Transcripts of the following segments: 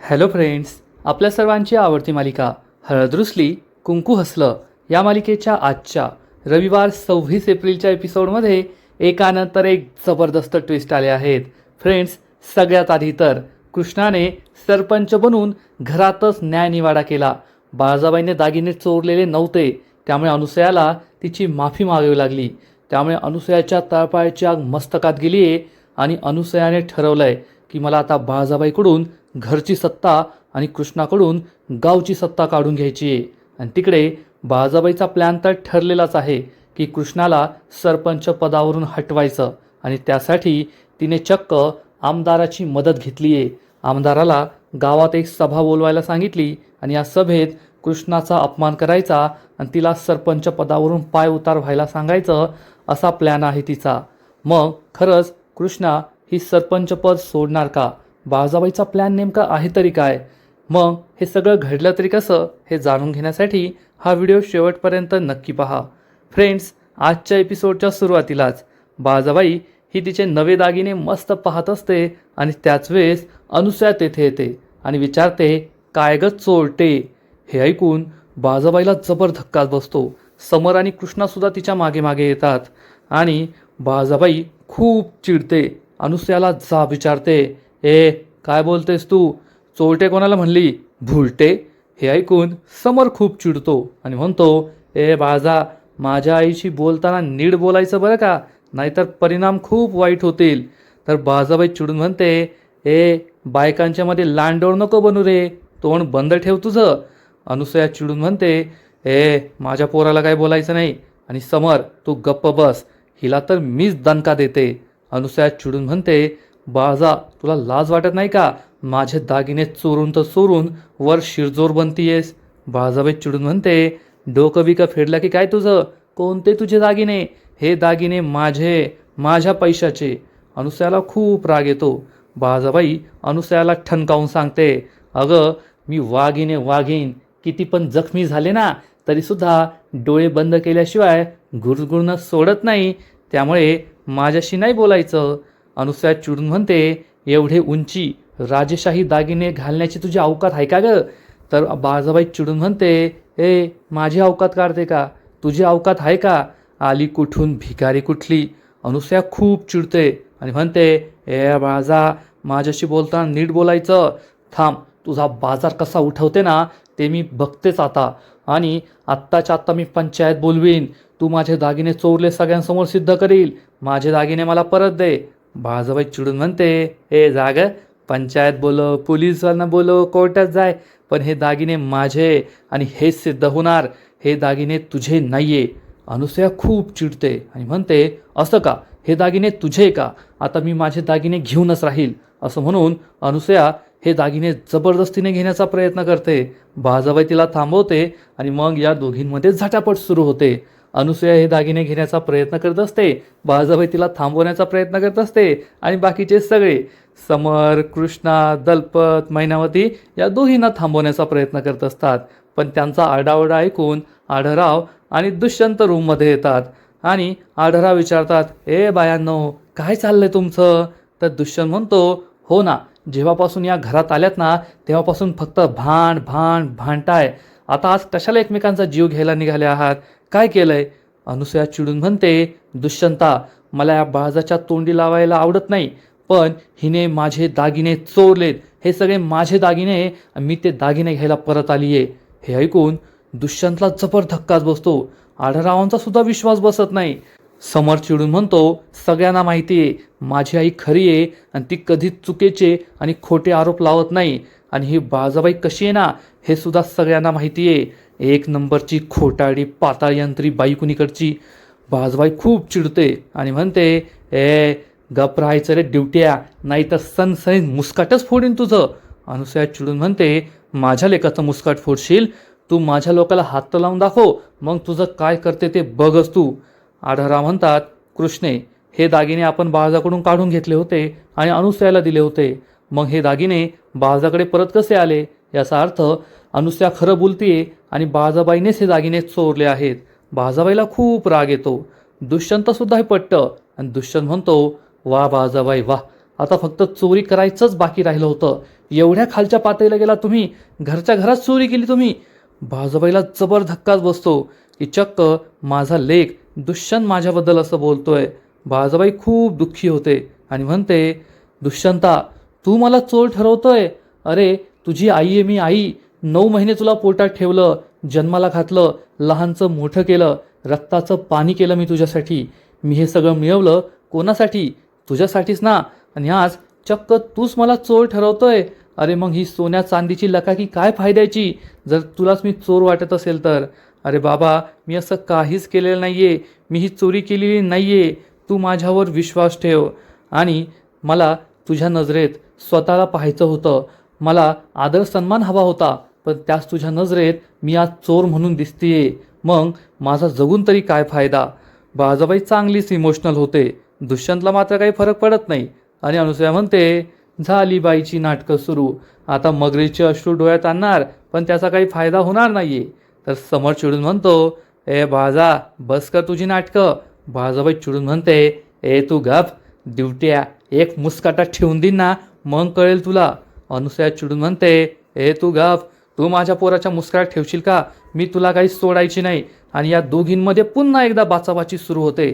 Hello friends, आपल्या सर्वांची आवडती मालिका हळद रुसली कुंकू हसलं या मालिकेच्या आजच्या रविवार 26 एप्रिलच्या एपिसोडमध्ये एकानंतर एक जबरदस्त ट्विस्ट आले आहेत. फ्रेंड्स, सगळ्यात आधी तर कृष्णाने सरपंच बनून घरातच न्यायनिवाडा केला. बाळजाबाईने दागिने चोरलेले नव्हते, त्यामुळे अनुसयाला तिची माफी मागावी लागली. त्यामुळे अनुसयाच्या तळपायाची आग मस्तकात गेली आहे आणि अनुसयाने ठरवलंय की मला आता बाळजाबाईकडून घरची सत्ता आणि कृष्णाकडून गावची सत्ता काढून घ्यायची आहे. आणि तिकडे बाळजाबाईचा प्लॅन तर ठरलेलाच आहे की कृष्णाला सरपंच पदावरून हटवायचं आणि त्यासाठी तिने चक्क आमदाराची मदत घेतली आहे. आमदाराला गावात एक सभा बोलवायला सांगितली आणि या सभेत कृष्णाचा अपमान करायचा आणि तिला सरपंच पदावरून पाय उतार व्हायला सांगायचं असा प्लॅन आहे तिचा. मग खरंच कृष्णा ही सरपंच पद सोडणार का? बाळजाबाईचा प्लॅन नेमका आहे तरी काय? मग हे सगळं घडलं तरी कसं हे जाणून घेण्यासाठी हा व्हिडिओ शेवटपर्यंत नक्की पहा. फ्रेंड्स, आजच्या एपिसोडच्या सुरुवातीलाच बाळजाबाई ही तिचे नवे दागिने मस्त पाहत असते आणि त्याच वेळेस अनुसया तेथे येते आणि विचारते, काय ग चोरटे? हे ऐकून बाळजाबाईला जबर धक्काच बसतो. समर आणि कृष्णासुद्धा तिच्या मागे मागे येतात आणि बाळजाबाई खूप चिडते. अनुसयाला जा विचारते, ए काय बोलतेस तू? चोरटे कोणाला म्हणली? भुलटे? हे ऐकून समर खूप चिडतो आणि म्हणतो, ए बाळजा, माझ्या आईशी बोलताना नीट बोलायचं बरं का, नाहीतर परिणाम खूप वाईट होतील. तर बाळजाबाई चिडून म्हणते, ए बायकांच्या मध्ये लांडोळ नको बनू रे, तोंड बंद ठेव तुझं. अनुसया चिडून म्हणते, ए माझ्या पोराला काय बोलायचं नाही आणि समर तू गप्प बस, हिला तर मीच दणका देते. अनुसया चिडून म्हणते, बाळजा तुला लाज वाटत नाही का? माझे दागिने चोरून तर चोरून वर शिरजोर बनतीयेस. बाळजाबाई चिडून म्हणते, डोकं बिकं फेडलं की काय तुझं? कोणते तुझे दागिने? हे दागिने माझ्या पैशाचे. अनुसयाला खूप राग येतो. बाळजाबाई अनुसयाला ठणकावून सांगते, अगं मी वाघीन किती पण जखमी झाले ना तरीसुद्धा डोळे बंद केल्याशिवाय गुरगुरणं सोडत नाही, त्यामुळे माझ्याशी नाही बोलायचं. अनुसया चिडून म्हणते, एवढे उंची राजेशाही दागिने घालण्याची तुझी अवकात आहे का गं? तर बाळजाबाई चिडून म्हणते, ए माझी अवकात काढते का? तुझी अवकात आहे का? आली कुठून भिकारी कुठली? अनुसया खूप चिडते आणि म्हणते, ए बाळजा, माझ्याशी बोलताना नीट बोलायचं. थांब, तुझा बाजार कसा उठवते ना ते मी बघतेच आता, आणि आत्ताच्या आत्ता मी पंचायत बोलवीन. तू माझे दागिने चोरले सगळ्यांसमोर सिद्ध करील. माझे दागिने मला परत दे. बाळजाबाई चिडून म्हणते, ए जाग, पंचायत बोलव, पोलिसवाल्यांना बोलव, कोर्टात जाय, पण हे दागिने माझे आणि हेच सिद्ध होणार. हे दागिने तुझे नाहीये. अनुसया खूप चिडते आणि म्हणते, असं का? हे दागिने तुझे का? आता मी माझे दागिने घेऊनच राहील. असं म्हणून अनुसया हे दागिने जबरदस्तीने घेण्याचा प्रयत्न करते. बाळजाबाई तिला थांबवते आणि मग या दोघींमध्ये झटापट सुरू होते. अनुसया हे दागिने घेण्याचा प्रयत्न करत असते, बाळजाबाई तिला थांबवण्याचा प्रयत्न करत असते आणि बाकीचे सगळे समर, कृष्णा, दलपत, मैनावती या दोघींना थांबवण्याचा प्रयत्न करत असतात. पण त्यांचा आरडाओरडा ऐकून आढळराव आणि दुष्यंत रूममध्ये येतात आणि आढळराव विचारतात, ए बायांनो, काय चाललंय तुमचं? तर दुष्यंत म्हणतो, हो ना, जेव्हापासून या घरात आल्यात ना तेव्हापासून फक्त भांडताय. आता आज कशाला एकमेकांचा जीव घ्यायला निघाले आहात? काय केलंय? अनुसया चिडून म्हणते, दुष्यंता, मला या बाळजाच्या तोंडी लावायला आवडत नाही, पण हिने माझे दागिने चोरलेत. हे सगळे माझे दागिने, मी ते दागिने घ्यायला परत आली आहे. हे ऐकून दुष्यंतला जबर धक्काच बसतो. आढळरावांचा सुद्धा विश्वास बसत नाही. समर चिडून म्हणतो, सगळ्यांना माहिती आहे माझी आई खरी आहे आणि ती कधीच चुकीचे आणि खोटे आरोप लावत नाही, आणि ही बाळजाबाई कशी आहे ना हे सुद्धा सगळ्यांना माहिती आहे. एक नंबरची खोटारडी पाताळयंत्री बाई कुणीकडची. बाळजाबाई खूप चिडते आणि म्हणते, ए गप राहायचं रे ड्युट्या, नाही तर सनसनीत मुस्काटच फोडीन तुझं. अनुसया चिडून म्हणते, माझ्या लेकाचं मुस्काट फोडशील? तू माझ्या लोकाला हात लावून दाखव, मग तुझं काय करते ते बघच तू. आढळराव म्हणतात, कृष्णे, हे दागिने आपण बाळजाकडून काढून घेतले होते आणि अनुसयाला दिले होते. मग हे दागिने बाळजाकडे परत कसे आले? याचा अर्थ अनुसया खरं बोलतीये आणि बाळजाबाईनेच हे दागिने चोरले आहेत. बाळजाबाईला खूप राग येतो. दुष्यंत सुद्धा हे पटतं आणि दुष्यंत म्हणतो, वा बाळजाबाई वा, आता फक्त चोरी करायचंच बाकी राहिलं होतं. एवढ्या खालच्या पातळीला गेला तुम्ही, घरच्या घरात चोरी केली तुम्ही. बाळजाबाईला जबर धक्काच बसतो की चक्क माझा लेक दुष्यंत माझ्याबद्दल असं बोलतोय. बाळजाबाई खूप दुःखी होते आणि म्हणते, दुष्यंता, तू मला चोर ठरवतोय? अरे तुझी आई आहे मी आई. 9 महिने तुला पोटात ठेवलं, जन्माला घातलं, लहानचं मोठं केलं, रक्ताचं पाणी केलं मी तुझ्यासाठी. मी हे सगळं मिळवलं कोणासाठी? तुझ्यासाठीच ना. आणि आज चक्क तूच मला चोर ठरवतोय. अरे मग ही सोन्या चांदीची लकाकी काय फायद्याची जर तुलाच मी चोर वाटत असेल तर? अरे बाबा, मी असं काहीच केलेलं नाही आहे. मी ही चोरी केलेली नाही आहे. तू माझ्यावर विश्वास ठेव. आणि मला तुझ्या नजरेत स्वतःला पाहायचं होतं. मला आदर सन्मान हवा होता, पण त्याच तुझ्या नजरेत मी आज चोर म्हणून दिसतीये. मग माझा जगून तरी काय फायदा? बाळजाबाई चांगलीच इमोशनल होते. दुष्यंतला मात्र काही फरक पडत नाही. आणि अनुसूया म्हणते, झाली बाईची नाटकं सुरू. आता मगरीचे अश्रू डोळ्यात आणणार, पण त्याचा काही फायदा होणार नाहीये. तर समर चिडून म्हणतो, ए बाळजा, बस कर तुझी नाटकं. बाळजाबाई चिडून म्हणते, ए तू गप, ड्युट्या एक मुस्काटात ठेवून देईन ना, मग कळेल तुला. अनुसूया चिडून म्हणते, ए तू गप, तू माझ्या पोराच्या मुस्काटात ठेवशील का? मी तुला काही सोडायची नाही. आणि या दोघींमध्ये पुन्हा एकदा बाचाबाची सुरू होते.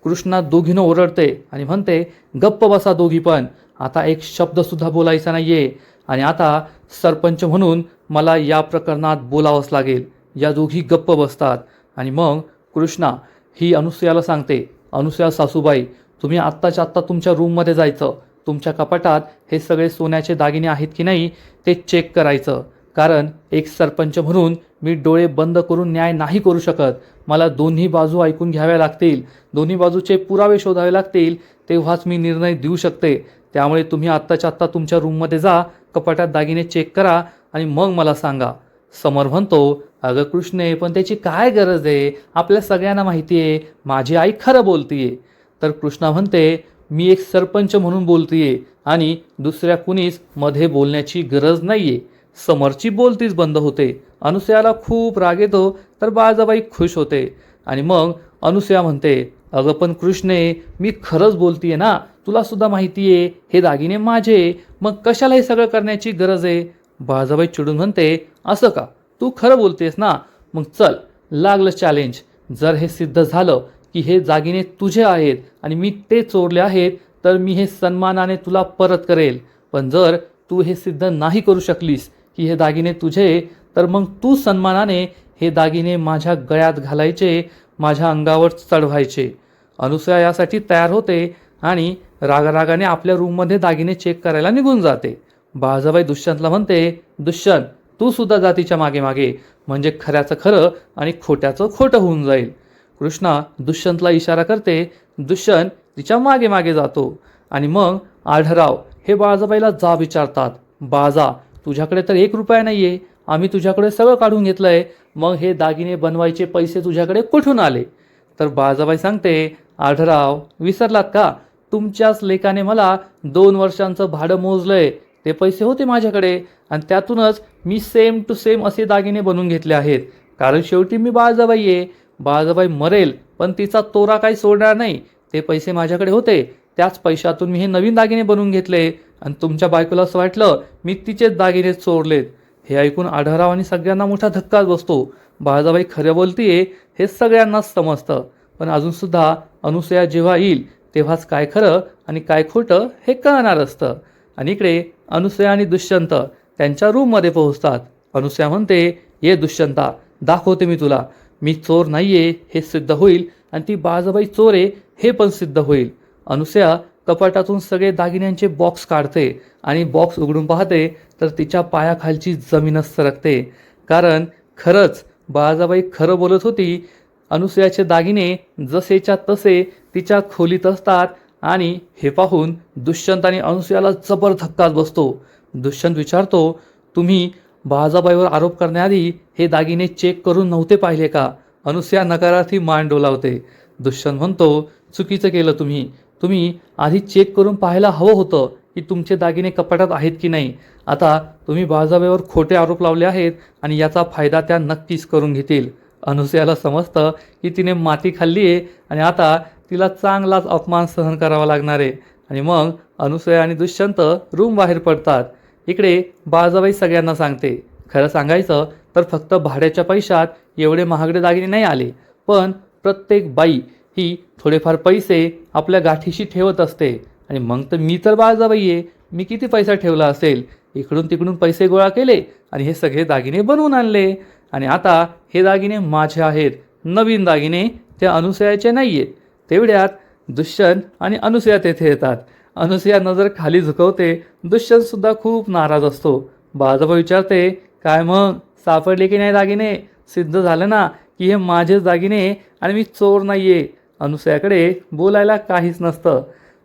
कृष्णा दोघीनं ओरडते आणि म्हणते, गप्प बसा दोघी पण. आता एक शब्दसुद्धा बोलायचा नाहीये. आणि आता सरपंच म्हणून मला या प्रकरणात बोलावंच लागेल. या दोघी गप्प बसतात. आणि मग कृष्णा ही अनुसूयाला सांगते, अनुसूया सासूबाई, तुम्ही आत्ताच्या आत्ता तुमच्या रूममध्ये जायचं. तुमच्या कपाटात हे सगळे सोन्याचे दागिने आहेत की नाही ते चेक करायचं. कारण एक सरपंच म्हणून मी डोळे बंद करून न्याय नाही करू शकत. मला दोन्ही बाजू ऐकून घ्याव्या लागतील, दोन्ही बाजूचे पुरावे शोधावे लागतील, तेव्हाच मी निर्णय देऊ शकते. त्यामुळे तुम्ही आत्ताच्या आत्ता तुमच्या रूममध्ये जा, कपाटात दागिने चेक करा आणि मग मला सांगा. समर म्हणतो, अगं कृष्णे, पण त्याची काय गरज आहे? आपल्या सगळ्यांना माहिती आहे माझी आई खरं बोलतीये. तर कृष्णा म्हणते, मी एक सरपंच म्हणून बोलतीये आणि दुसऱ्या कुणीच मध्ये बोलण्याची गरज नाहीये. समरची बोलतीच बंद होते. अनुसूयाला खूप राग येतो, तर बाळजाबाई खुश होते. आणि मग अनुसूया म्हणते, अगं पण कृष्णे, मी खरंच बोलतीये ना, तुला सुद्धा माहिती आहे हे दागिने माझे, मग कशाला हे सगळं करण्याची गरज आहे? बाळजाबाई चिडून म्हणते, असं का? तू खरं बोलतेस ना, मग चल, लागलं चॅलेंज. जर हे सिद्ध झालं की हे दागिने तुझे आहेत आणि मी ते चोरले आहेत, तर मी हे सन्मानाने तुला परत करेल. पण जर तू हे सिद्ध नाही करू शकलीस की हे दागिने तुझे, तर मग तू सन्मानाने हे दागिने माझ्या गळ्यात घालायचे, माझ्या अंगावर चढवायचे. अनुसूया यासाठी तयार होते आणि रागारागाने आपल्या रूममध्ये दागिने चेक करायला निघून जाते. बाळजाबाई दुष्यंतला म्हणते, दुष्यंत, तू सुद्धा जा तिच्या मागे मागे, म्हणजे खऱ्याचं खरं आणि खोट्याचं खोटं होऊन जाईल. कृष्णा दुष्यंतला इशारा करते. दुष्यंत तिच्या मागे मागे जातो. आणि मग आढराव हे बाळजाबाईला जा विचारतात, बाळजा, तुझ्याकडे तर 1 रुपया नाही आहे. आम्ही तुझ्याकडे सगळं काढून घेतलं आहे. मग हे दागिने बनवायचे पैसे तुझ्याकडे कुठून आले? तर बाळजाबाई सांगते, आढराव, विसरलात का? तुमच्याच लेकाने मला 2 वर्षांचं भाडं मोजलंय. ते पैसे होते माझ्याकडे आणि त्यातूनच मी सेम टू सेम असे दागिने बनवून घेतले आहेत. कारण शेवटी मी बाळजाबाई आहे. बाळजाबाई मरेल पण तिचा तोरा काही सोडणार नाही. ते पैसे माझ्याकडे होते, त्याच पैशातून मी हे नवीन दागिने बनवून घेतले. आणि तुमच्या बायकोला असं वाटलं मी तिचेच दागिने चोरलेत. हे ऐकून आढळराव आणि सगळ्यांना मोठा धक्काच बसतो. बाळजाबाई खरं बोलतीये हे सगळ्यांनाच समजतं. पण अजूनसुद्धा अनुसूया जेव्हा येईल तेव्हाच काय खरं आणि काय खोटं हे कळणार असतं. आणि इकडे अनुसूया आणि दुष्यंत त्यांच्या रूममध्ये पोहोचतात. अनुसूया म्हणते, ये दुष्यंता, दाखवते मी तुला. मी चोर नाहीये हे सिद्ध होईल आणि ती बाळजाबाई चोर आहे हे पण सिद्ध होईल. अनुसूया कपाटातून सगळे दागिन्यांचे बॉक्स काढते आणि बॉक्स उघडून पाहते तर तिच्या पायाखालची जमीनच सरकते. कारण खरंच बाळजाबाई खरं बोलत होती. अनुसूयाचे दागिने जसेच्या तसे तिच्या खोलीत असतात. आणि हे पाहून दुष्यंत आणि अनुसूयाला जबर धक्काच बसतो. दुष्यंत विचारतो, तुम्ही बाळजाबाईवर आरोप करण्याआधी हे दागिने चेक करून नव्हते पाहिले का? अनुसूया नकारार्थी मान डोलावते. दुष्यंत म्हणतो, चुकीचं केलं तुम्ही. तुम्ही आधी चेक करून पाहायला हवं होतं की तुमचे दागिने कपाटात आहेत की नाही. आता तुम्ही बाळजाबाईवर खोटे आरोप लावले आहेत आणि याचा फायदा त्या नक्कीच करून घेतील. अनुसूयाला समजतं की तिने माती खाल्ली आहे आणि आता तिला चांगलाच अपमान सहन करावा लागणार आहे. आणि मग अनुसया आणि दुष्यंत रूम बाहेर पडतात. इकडे बाळजाबाई सगळ्यांना सांगते, खरं सांगायचं तर फक्त भाड्याच्या पैशात एवढे महागडे दागिने नाही आले, पण प्रत्येक बाई ही थोडेफार पैसे आपल्या गाठीशी ठेवत असते. आणि मग तर मी तर बाळजाबाई आहे, मी किती पैसा ठेवला असेल. इकडून तिकडून पैसे गोळा केले आणि हे सगळे दागिने बनवून आणले. आणि आता हे दागिने माझे आहेत, नवीन दागिने, ते अनुसयाचे नाही आहेत. तेवढ्यात दुष्यंत आणि अनुसया तेथे येतात. अनुसया नजर खाली झुकवते. दुष्यंतसुद्धा खूप नाराज असतो. बाळजाबाई विचारते, काय मग सापडले की नाही दागिने? सिद्ध झालं ना की हे माझेच दागिने आणि मी चोर नाही आहे. अनुसयाकडे बोलायला काहीच नसतं.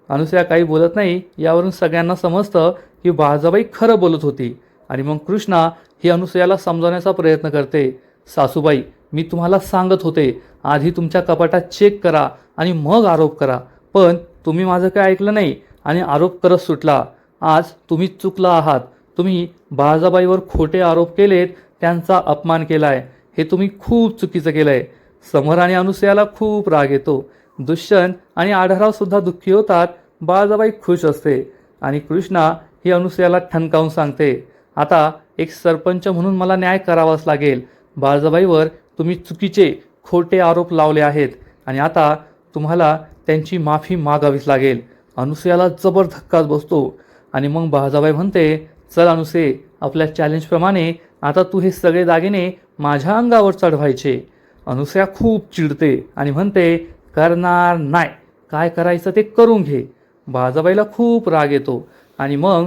अनुसया काही बोलत नाही. यावरून सगळ्यांना समजतं की बाळजाबाई खरं बोलत होती. आणि मग कृष्णा ही अनुसयाला समजावण्याचा प्रयत्न करते. सासूबाई, मी तुम्हाला सांगत होते, आधी तुमच्या कपाटात चेक करा आणि मग आरोप करा, पण तुम्ही माझं काय ऐकलं नाही आणि आरोप करत सुटला. आज तुम्ही चुकला आहात. तुम्ही बाळजाबाईवर खोटे आरोप केलेत, त्यांचा अपमान केलाय. हे तुम्ही खूप चुकीचं केलंय. समर आणि अनुसयाला खूप राग येतो. दुष्यंत आणि आढळराव सुद्धा दुःखी होतात. बाळजाबाई खुश असते. आणि कृष्णा ही अनुसयाला ठणकावून सांगते, आता एक सरपंच म्हणून मला न्याय करावाच लागेल. बाळजाबाईवर तुम्ही चुकीचे खोटे आरोप लावले आहेत आणि आता तुम्हाला त्यांची माफी मागावीच लागेल. अनुसयाला जबर धक्काच बसतो. आणि मग बाळजाबाई म्हणते, चल अनुसे, आपल्या चॅलेंजप्रमाणे आता तू हे सगळे दागिने माझ्या अंगावर चढवायचे. अनुसया खूप चिडते आणि म्हणते, करणार नाही, काय करायचं ते करून घे. बाळजाबाईला खूप राग येतो. आणि मग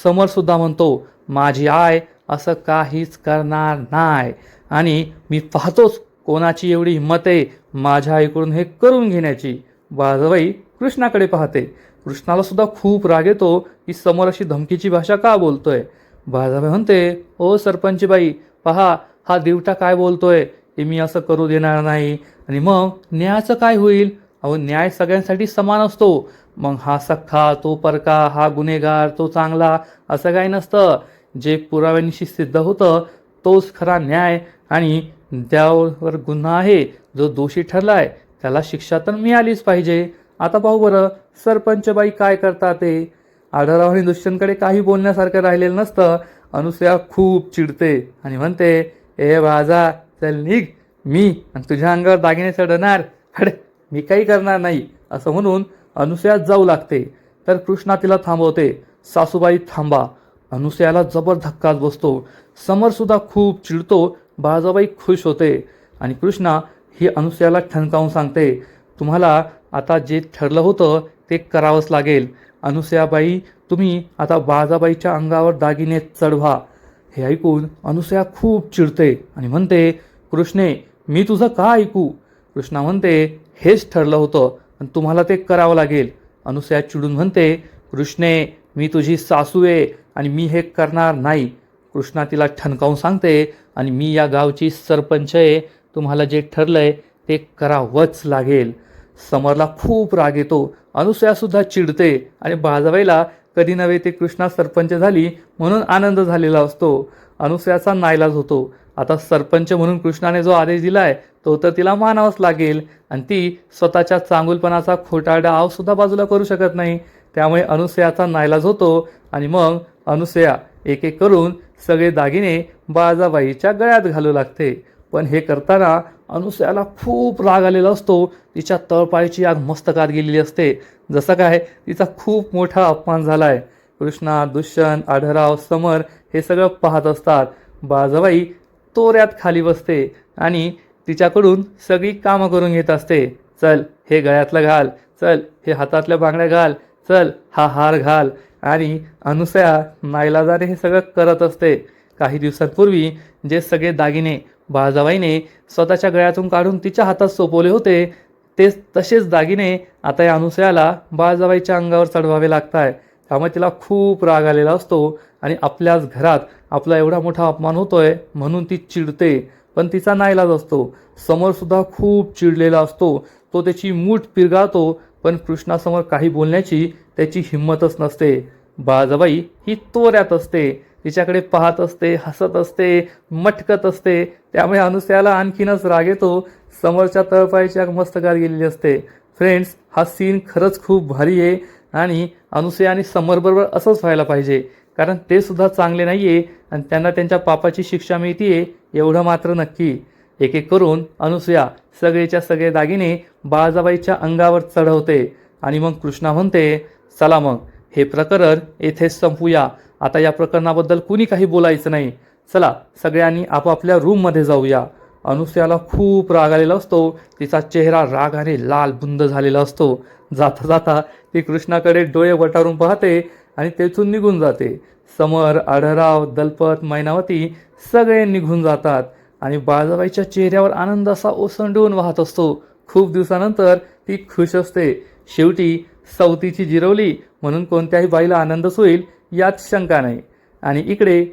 समरसुद्धा म्हणतो, माझी आय असं काहीच करणार नाही आणि मी पाहतोच कोणाची एवढी हिंमत आहे माझ्या आईकडून हे करून घेण्याची. बाळजाबाई कृष्णाकडे पाहते. कृष्णाला सुद्धा खूप राग येतो की समोर अशी धमकीची भाषा का बोलतोय. बाळजाबाई म्हणते, ओ सरपंचबाई, पहा हा दिवटा काय बोलतोय की मी असं करू देणार नाही. आणि मग न्यायाचं काय होईल? अहो, न्याय सगळ्यांसाठी समान असतो. मग हा सख्खा, तो परका, हा गुन्हेगार, तो चांगला, असं काही नसतं. जे पुराव्यांशी सिद्ध होतं तोच खरा न्याय. आणि त्यावर गुन्हा आहे, जो दोषी ठरलाय त्याला शिक्षा तर मिळालीच पाहिजे. आता पाहू बरं सरपंचबाई काय करतात ते. आढळराव आणि दुष्यंतकडे काही बोलण्यासारखं राहिलेलं नसतं. अनुसया खूप चिडते आणि म्हणते, ए बाजा, चल निघ, मी आणि तुझ्या अंगावर दागिने चढणार, हड, मी काही करणार नाही, असं म्हणून अनुसया जाऊ लागते. तर कृष्णा तिला थांबवते. सासूबाई थांबा. अनुसयाला जबर धक्काच बसतो. समरसुद्धा खूप चिडतो. बाळजाबाई खुश होते. आणि कृष्णा ही अनुसयाला ठणकावून सांगते, तुम्हाला आता जे ठरलं होतं ते करावंच लागेल. अनुसयाबाई, तुम्ही आता बाळजाबाईच्या अंगावर दागिने चढवा. हे ऐकून अनुसया खूप चिडते आणि म्हणते, कृष्णे, मी तुझं का ऐकू? कृष्णा म्हणते, हेच ठरलं होतं आणि तुम्हाला ते करावं लागेल. अनुसया चिडून म्हणते, कृष्णे, मी तुझी सासू आहे आणि मी हे करणार नाही. कृष्णा तिला ठणकावून सांगते, आणि मी या गावची सरपंच आहे, तुम्हाला जे ठरलंय ते करावंच लागेल. समरला खूप राग येतो. अनुसयासुद्धा चिडते आणि बाळजाबाईला कधी नव्हे ते कृष्णा सरपंच झाली म्हणून आनंद झालेला असतो. अनुसयाचा नाईलाज होतो. आता सरपंच म्हणून कृष्णाने जो आदेश दिलाय तो तर तिला मानावाच लागेल. आणि ती स्वतःच्या चांगुलपणाचा खोटा डावसुद्धा बाजूला करू शकत नाही. त्यामुळे अनुसयाचा नाईलाज होतो. आणि मग अनुसया एक एक करून सगळे दागिने बाळजाबाईच्या गळ्यात घालू लागते. पण हे करताना अनुसयाला खूप राग आलेला असतो. तिच्या तळपायाची आग मस्तकात गेलेली असते. जसं काय तिचा खूप मोठा अपमान झालाय. कृष्णा, दुष्यंत, आढळराव, समर हे सगळं पाहत असतात. बाळजाबाई तोऱ्यात खाली बसते आणि तिच्याकडून सगळी कामं करून घेत असते. चल हे गळ्यातलं घाल, चल हे हातातल्या बांगड्या घाल, चल हा हार घाल. आणि अनुसया नाईलाजाने हे सगळं करत असते. काही दिवसांपूर्वी जे सगळे दागिने बाळजाबाईने स्वतःच्या गळ्यातून काढून तिच्या हातात सोपवले होते, ते तसेच दागिने आता या अनुसयाला बाळजाबाईच्या अंगावर चढवावे लागत आहे. त्यामुळे तिला खूप राग आलेला असतो. आणि आपल्याच घरात आपला एवढा मोठा अपमान होतोय म्हणून ती चिडते. पण तिचा नाईलाज असतो. समोरसुद्धा खूप चिडलेला असतो. तो त्याची मूठ पिरगाळतो, पण कृष्णासमोर काही बोलण्याची त्याची हिंमतच नसते. बाळजाबाई ही तोऱ्यात असते. तिच्याकडे पाहत असते, हसत असते, मटकत असते. त्यामुळे अनुसयाला आणखीनच राग येतो. समोरच्या तळपायाची आग मस्तकात गेलेली असते. फ्रेंड्स, हा सीन खरंच खूप भारी आहे. आणि अनुसूया आणि समरबरोबर असंच व्हायला पाहिजे, कारण ते सुद्धा चांगले नाही आहे आणि त्यांना त्यांच्या पापाची शिक्षा मिळतीये एवढं मात्र नक्की. एक एक करून अनुसूया सगळेच्या सगळे दागिने बाळजाबाईच्या अंगावर चढवते आणि मग कृष्णा म्हणते, चला मग हे प्रकरण येथेच संपूया. आता या प्रकरणाबद्दल कुणी काही बोलायचं नाही. चला सगळ्यांनी आपापल्या रूममध्ये जाऊया. अनुसूयाला खूप राग आलेला असतो. तिचा चेहरा रागाने लाल बुंद झालेला असतो. जाता जाता ती कृष्णाकडे डोळे वटारून पाहते आणि तेथून निघून जाते. समर, आढळराव, दलपत, मैनावती सगळे निघून जातात आणि बाळजाबाईच्या चेहऱ्यावर आनंद असा ओसंडून वाहत असतो. खूप दिवसानंतर ती खुश असते. शेवटी सवतीची जिरवली म्हणून कोणत्याही बाईला आनंदच होईल यात शंका नाही. आणि इकडे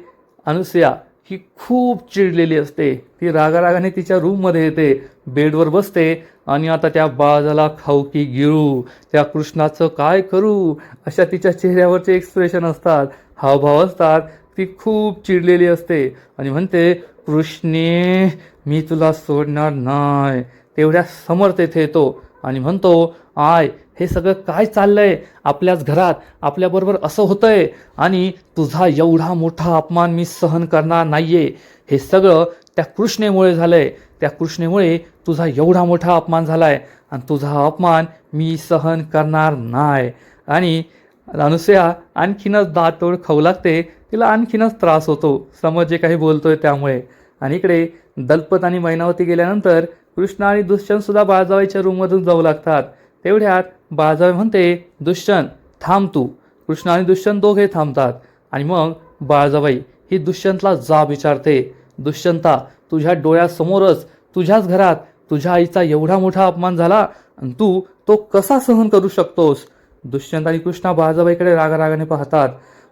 अनुसूया ही खूप चिडलेली असते. ती रागारागाने तिच्या रूममध्ये येते, बेडवर बसते आणि आता त्या बाळाला खाऊ की गिळू, त्या कृष्णाचं काय करू, अशा तिच्या चेहऱ्यावरचे एक्सप्रेशन असतात, हावभाव असतात. ती खूप चिडलेली असते आणि म्हणते, कृष्णे मी तुला सोडणार नाही. तेवढ्या समर तेथे येतो आणि म्हणतो, आय हे सगळं काय चाललंय आपल्याच घरात, आपल्याबरोबर असं होतंय आणि तुझा एवढा मोठा अपमान मी सहन करणार नाहीये. हे सगळं त्या कृष्णेमुळे झालंय. त्या कृष्णेमुळे तुझा एवढा मोठा अपमान झालाय आणि तुझा हा अपमान मी सहन करणार नाही. आणि अनुसूया आणखीनच दातोड खाऊ लागते. तिला आणखीनच त्रास होतो समर जे काही बोलतोय त्यामुळे. आणि इकडे दलपत आणि मैनावती गेल्यानंतर कृष्णा आणि दुष्यंत सुद्धा बाळजाबाईच्या रूममधून जाऊ लागतात. तेवढ्यात बाळजाबाई म्हणते, दुष्यंत थांब तू. कृष्णा आणि दुष्यंत दोघे थांबतात आणि मग बाळजाबाई ही दुष्यंतला जाब विचारते, दुष्यंता तुझ्या डोळ्यासमोरच तुझ्याच घरात तुझ्या आईचा एवढा मोठा अपमान झाला आणि तू तो कसा सहन करू शकतोस. दुष्यंत आणि कृष्णा बाळजाबाईकडे रागारागाने पाहतात.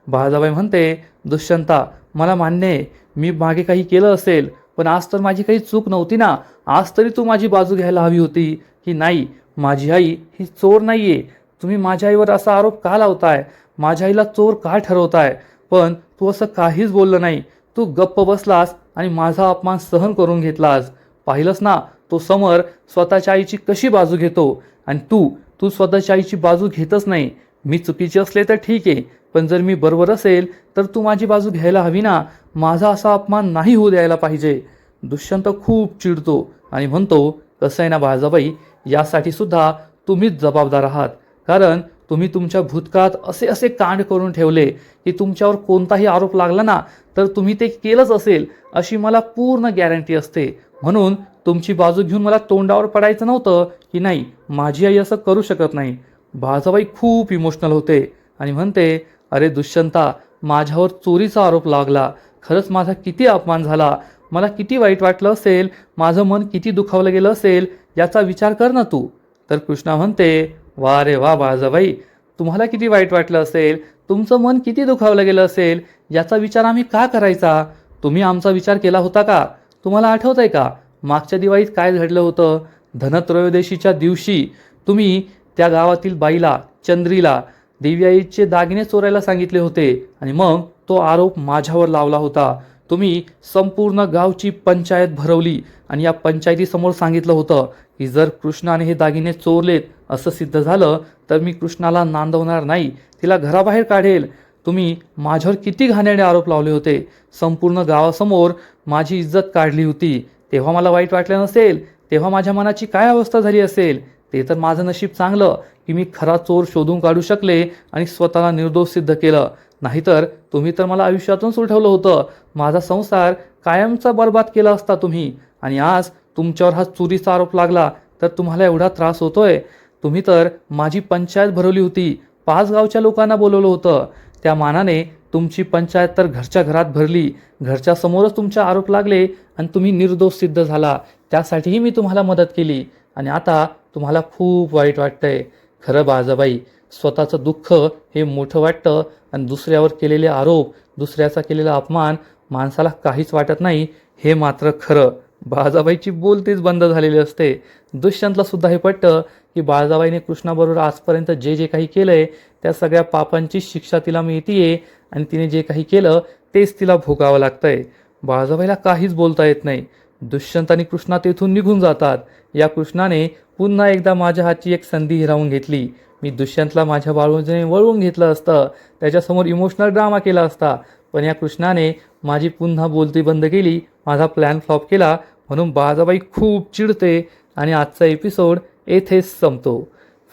बाळजाबाई म्हणते, दुष्यंता मला मान्य आहे मी मागे काही केलं असेल, पण आज तर माझी काही चूक नव्हती ना. आज तरी तू माझी बाजू घ्यायला हवी होती की नाही, माझी आई ही चोर नाहीये. तुम्ही माझ्या आईवर असा आरोप का लावताय, माझ्या आईला चोर का ठरवताय. पण तू असं काहीच बोललं नाही. तू गप्प बसलास आणि माझा अपमान सहन करून घेतलास. पाहिलंस ना तो समर स्वतःच्या आईची कशी बाजू घेतो आणि तू स्वतःच्या आईची बाजू घेतच नाही. मी चुकीचे असले तर ठीक आहे, पण जर मी बरोबर असेल तर तू माझी बाजू घ्यायला हवी ना. माझा असा अपमान नाही होऊ द्यायला पाहिजे. दुष्यंत खूप चिडतो आणि म्हणतो, कसं आहे ना बाळजाबाई, यासाठी सुद्धा तुम्हीच जबाबदार आहात. कारण तुम्ही तुमच्या भूतकाळात असे असे कांड करून ठेवले की तुमच्यावर कोणताही आरोप लागला ना तर तुम्ही ते केलंच असेल अशी मला पूर्ण गॅरंटी असते. म्हणून तुमची बाजू घेऊन मला तोंडावर पडायचं नव्हतं की नाही माझी आई असं करू शकत नाही. बाळजाबाई खूप इमोशनल होते आणि म्हणते, अरे दुष्यंता माझ्यावर चोरीचा आरोप लागला. खरंच माझा किती अपमान झाला. मला किती वाईट वाटलं असेल, माझं मन किती दुखावलं गेलं असेल याचा विचार कर ना तू. तर कृष्णा म्हणते, वा रे वा बाळजाबाई, तुम्हाला किती वाईट वाटलं असेल, तुमचं मन किती दुखावलं गेलं असेल याचा विचार आम्ही का करायचा. तुम्ही आमचा विचार केला होता का. तुम्हाला आठवत आहे का मागच्या दिवाळीत काय घडलं होतं. धनत्रयोदशीच्या दिवशी तुम्ही त्या गावातील बाईला चंद्रीला देवी आईचे दागिने चोरायला सांगितले होते आणि मग तो आरोप माझ्यावर लावला होता. तुम्ही संपूर्ण गावची पंचायत भरवली आणि या पंचायतीसमोर सांगितलं होतं की जर कृष्णाने हे दागिने चोरलेत असं सिद्ध झालं तर मी कृष्णाला नांदवणार नाही, तिला घराबाहेर काढेल. तुम्ही माझ्यावर किती घाणेरडे आरोप लावले होते. संपूर्ण गावासमोर माझी इज्जत काढली होती. तेव्हा मला वाईट वाटलं नसेल, तेव्हा माझ्या मनाची काय अवस्था झाली असेल. ते तर माझं नशीब चांगलं की मी खरा चोर शोधून काढू शकले आणि स्वतःला निर्दोष सिद्ध केलं. नाहीतर तुम्ही तर मला आयुष्यातूनच उठवलं होतं. माझा संसार कायमचा बर्बाद केला असता तुम्ही. आणि आज तुमच्यावर हा चोरीचा आरोप लागला तर तुम्हाला एवढा त्रास होतोय. तुम्ही तर माझी पंचायत भरवली होती, 5 गावच्या लोकांना बोलवलं होतं. त्या मानाने तुमची पंचायत तर घरच्या घरात भरली. घरच्या समोरच तुमचे आरोप लागले आणि तुम्ही निर्दोष सिद्ध झाला. त्यासाठीही मी तुम्हाला मदत केली आणि आता तुम्हाला खूप वाईट वाटतंय. खरं बाळजाबाई, स्वतःचं दुःख हे मोठं वाटतं आणि दुसऱ्यावर केलेले आरोप, दुसऱ्याचा केलेला अपमान माणसाला काहीच वाटत नाही, हे मात्र खरं. बाळजाबाईची बोलतीच बंद झालेली असते. दुष्यंतला सुद्धा हे पटतं की बाळजाबाईने कृष्णाबरोबर आजपर्यंत जे जे काही केलंय त्या सगळ्या पापांची शिक्षा तिला मिळतीये आणि तिने जे काही केलं तेच तिला भोगावं लागतंय. बाळजाबाईला काहीच बोलता येत नाही. दुष्यंत आणि कृष्णा तेथून निघून जातात. या कृष्णाने पुन्हा एकदा माझ्या हातची एक संधी हिरावून घेतली. मी दुष्यंतला माझ्या बाजूने वळवून घेतलं असतं, त्याच्यासमोर इमोशनल ड्रामा केला असता. पण या कृष्णाने माझी पुन्हा बोलती बंद केली, माझा प्लॅन फ्लॉप केला. म्हणून बाळाबाई खूप चिडते आणि आजचा एपिसोड येथेच संपतो.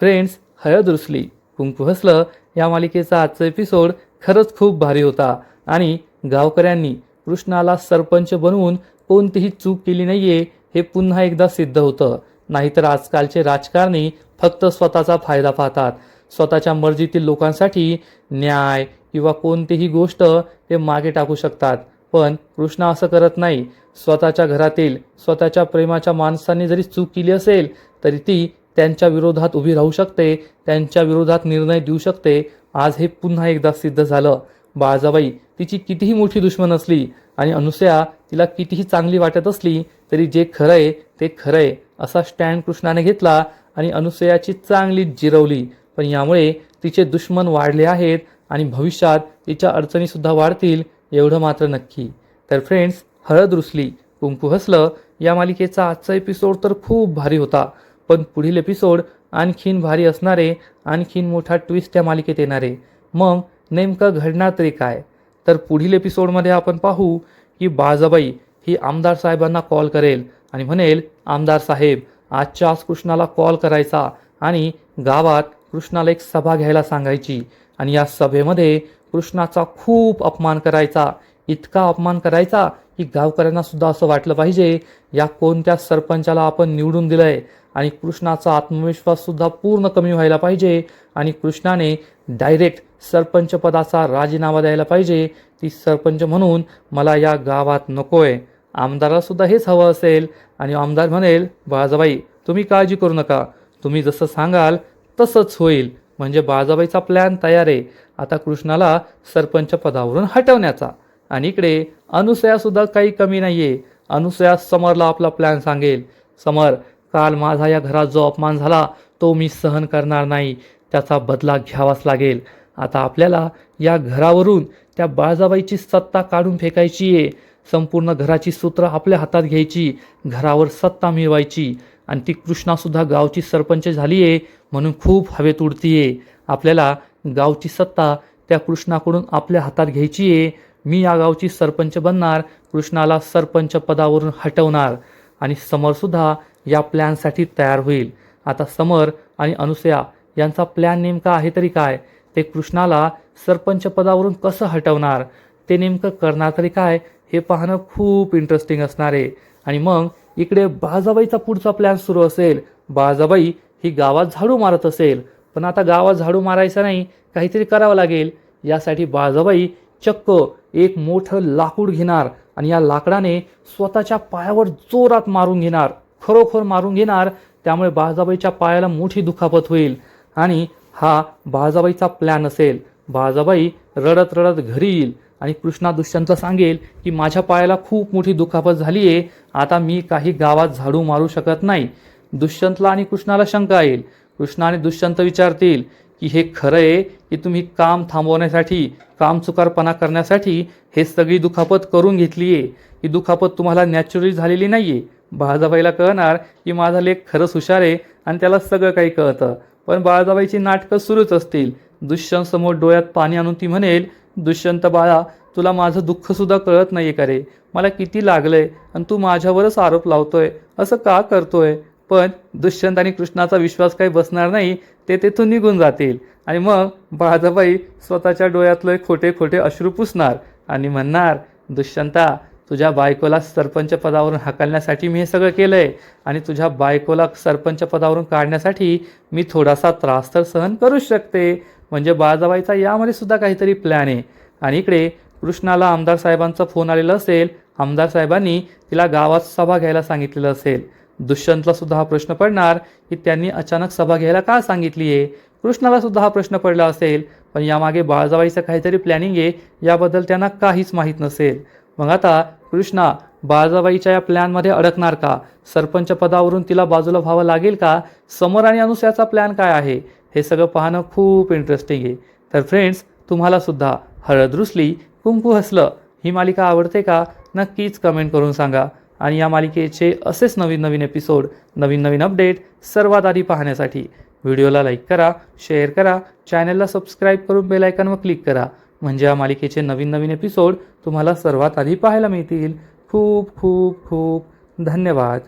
फ्रेंड्स, हळद रुसली कुंकू हसलं या मालिकेचा आजचा एपिसोड खरंच खूप भारी होता आणि गावकऱ्यांनी कृष्णाला सरपंच बनवून कोणतीही चूक केली नाहीये हे पुन्हा एकदा सिद्ध होतं. नाहीतर आजकालचे राजकारणी फक्त स्वतःचा फायदा पाहतात. स्वतःच्या मर्जीतील लोकांसाठी न्याय किंवा कोणतीही गोष्ट ते मागे टाकू शकतात. पण कृष्णा असं करत नाही. स्वतःच्या घरातील स्वतःच्या प्रेमाच्या माणसांनी जरी चूक केली असेल तरी ती त्यांच्या विरोधात उभी राहू शकते, त्यांच्या विरोधात निर्णय देऊ शकते. आज हे पुन्हा एकदा सिद्ध झालं. बाळाबाई तिची कितीही मोठी दुश्मन असली आणि अनुसया तिला कितीही चांगली वाटत असली तरी जे खरंय ते खरंय असा स्टँड कृष्णाने घेतला आणि अनुसयाची चांगली जिरवली. पण यामुळे तिचे दुश्मन वाढले आहेत आणि भविष्यात तिच्या अडचणीसुद्धा वाढतील एवढं मात्र नक्की. तर फ्रेंड्स, हळद रुसली कुंकू हसलं या मालिकेचा आजचा एपिसोड तर खूप भारी होता. पण पुढील एपिसोड आणखीन भारी असणारे, आणखीन मोठा ट्विस्ट या मालिकेत येणारे. मग नेमकं घडणार तरी काय? तर पुढील एपिसोडमध्ये आपण पाहू की बाळाबाई ही आमदार साहेबांना कॉल करेल आणि म्हणेल, आमदार साहेब आजच्या आज कृष्णाला कॉल करायचा आणि गावात कृष्णाला एक सभा घ्यायला सांगायची आणि या सभेमध्ये कृष्णाचा खूप अपमान करायचा. इतका अपमान करायचा की गावकऱ्यांना सुद्धा असं वाटलं पाहिजे या कोणत्या सरपंचाला आपण निवडून दिलंय आणि कृष्णाचा आत्मविश्वास सुद्धा पूर्ण कमी व्हायला पाहिजे आणि कृष्णाने डायरेक्ट सरपंच पदाचा राजीनामा द्यायला पाहिजे. ती सरपंच म्हणून मला या गावात नकोय. आमदाराला सुद्धा हेच हवं असेल आणि आमदार म्हणेल, बाळाबाई तुम्ही काळजी करू नका, तुम्ही जसं सांगाल तसंच होईल. म्हणजे बाळाबाईचा प्लॅन तयार आहे आता कृष्णाला सरपंच पदावरून हटवण्याचा. आणि इकडे अनुसया सुद्धा काही कमी नाहीये. अनुसया समरला आपला प्लॅन सांगेल, समर काल माझा या घरात जो अपमान झाला तो मी सहन करणार नाही, त्याचा बदला घ्यावाच लागेल. आता आपल्याला या घरावरून त्या बाळाबाईची सत्ता काढून फेकायची आहे. संपूर्ण घराची सूत्र आपल्या हातात घ्यायची, घरावर सत्ता मिळवायची. आणि ती कृष्णासुद्धा गावची सरपंच झाली आहे म्हणून खूप हवेत उडतीये. आपल्याला गावची सत्ता त्या कृष्णाकडून आपल्या हातात घ्यायची आहे. मी या गावची सरपंच बनणार, कृष्णाला सरपंच पदावरून हटवणार आणि समरसुद्धा या प्लॅनसाठी तयार होईल. आता समर आणि अनुसया यांचा प्लॅन नेमका आहे तरी काय? ते कृष्णाला सरपंच पदावरून कसं हटवणार, ते नेमकं करणार तरी काय, हे पाहणं खूप इंटरेस्टिंग असणार आहे. आणि मग इकडे बाळाबाईचा पुढचा प्लॅन सुरू असेल. बाळाबाई ही गावात झाडू मारत असेल, पण आता गावात झाडू मारायचा नाही, काहीतरी करावं लागेल. यासाठी बाळाबाई चक्क एक मोठं लाकूड घेणार आणि या लाकडाने स्वतःच्या पायावर जोरात मारून घेणार, खरोखर मारून घेणार. त्यामुळे बाळाबाईच्या पायाला मोठी दुखापत होईल आणि हा बाळाबाईचा प्लॅन असेल. बाळाबाई रडत रडत घरी येईल आणि कृष्णा दुष्यंतला सांगेल की माझ्या पायाला खूप मोठी दुखापत झाली आहे, आता मी काही गावात झाडू मारू शकत नाही. दुष्यंतला आणि कृष्णाला शंका येईल. कृष्णा आणि दुष्यंत विचारतील की हे खरं आहे की तुम्ही काम थांबवण्यासाठी, काम चुकारपणा करण्यासाठी हे सगळी दुखापत करून घेतली आहे? ही दुखापत तुम्हाला नॅचरली झालेली नाही आहे. बाळाबाईला कळणार की माझा लेक खरंच हुशार आहे आणि त्याला सगळं काही कळतं. पण बाळाबाईची नाटकं सुरूच असतील. दुष्यंत समोर डोळ्यात पाणी आणून ती म्हणेल, दुष्यंत बाळा तुला माझं दुःखसुद्धा कळत नाही आहे का रे? मला किती लागलंय आणि तू माझ्यावरच आरोप लावतोय, असं का करतोय? पण दुष्यंत आणि कृष्णाचा विश्वास काही बसणार नाही. ते तेथून निघून जातील आणि मग बाळाबाई स्वतःच्या डोळ्यातले खोटे खोटे अश्रू पुसणार आणि म्हणणार, दुष्यंता तुझ्या बायकोला सरपंच पदावरून हाकलण्यासाठी मी हे सगळं केलंय आणि तुझ्या बायकोला सरपंच पदावरून काढण्यासाठी मी थोडासा त्रास तर सहन करूच शकते. म्हणजे बाळाबाईचा यामध्ये सुद्धा काहीतरी प्लॅन आहे. आणि इकडे कृष्णाला आमदार साहेबांचा फोन आलेला असेल. आमदार साहेबांनी तिला गावात सभा घ्यायला सांगितलेलं असेल. दुष्यंतला सुद्धा हा प्रश्न पडणार की त्यांनी अचानक सभा घ्यायला का सांगितली आहे. कृष्णाला सुद्धा हा प्रश्न पडला असेल. पण यामागे बाळाबाईचं काहीतरी प्लॅनिंग आहे, याबद्दल त्यांना काहीच माहीत नसेल. मग आता कृष्णा बाळाबाईच्या या प्लॅनमध्ये अडकणार का? सरपंच पदावरून तिला बाजूला व्हावं लागेल का? समर आणि अनुसयाचा प्लॅन काय आहे? हे सगळं पाहणं खूप इंटरेस्टिंग आहे. तर फ्रेंड्स, तुम्हाला सुद्धा हळद रुसली कुंकू हसलं ही मालिका आवडते का? नक्कीच कमेंट करून सांगा. आणि या मालिकेचे असेच नवीन नवीन एपिसोड, नवीन नवीन अपडेट सर्वात आधी पाहण्यासाठी व्हिडिओला लाईक करा, शेअर करा, चॅनलला सबस्क्राईब करून बेल आयकॉनवर क्लिक करा. म्हणजे या मालिकेचे नवीन नवीन एपिसोड तुम्हाला सर्वात आधी पाहायला मिळतील. खूप खूप खूप धन्यवाद.